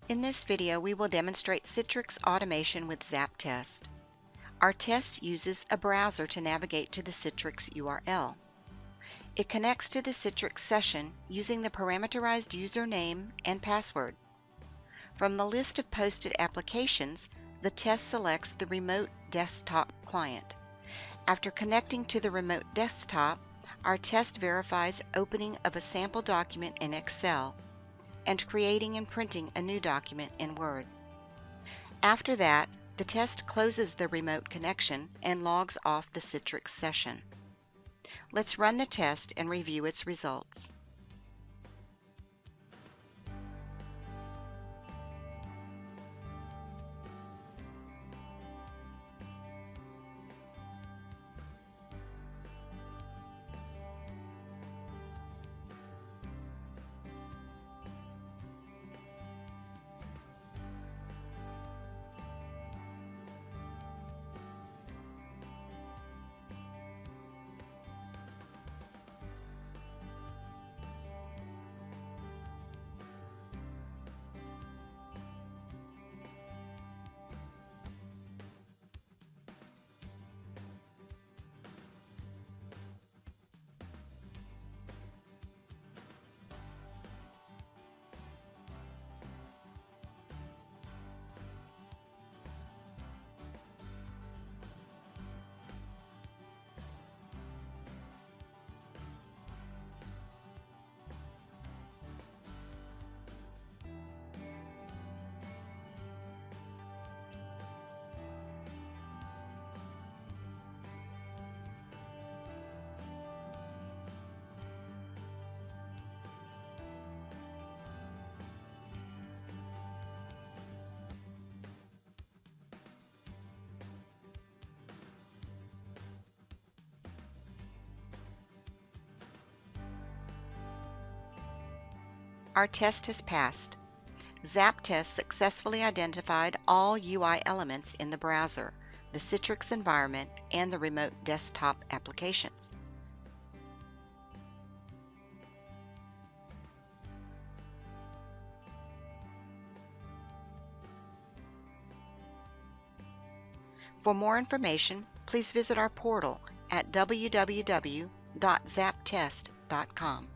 In this video, we will demonstrate Citrix automation with ZAPTEST. Our test uses a browser to navigate to the Citrix URL. It connects to the Citrix session using the parameterized username and password. From the list of posted applications, the test selects the remote desktop client. After connecting to the remote desktop, our test verifies opening of a sample document in Excel and creating and printing a new document in Word. After that, the test closes the remote connection and logs off the Citrix session. Let's run the test and review its results. Our test has passed. ZAPTEST successfully identified all UI elements in the browser, the Citrix environment, and the remote desktop applications. For more information, please visit our portal at www.zaptest.com.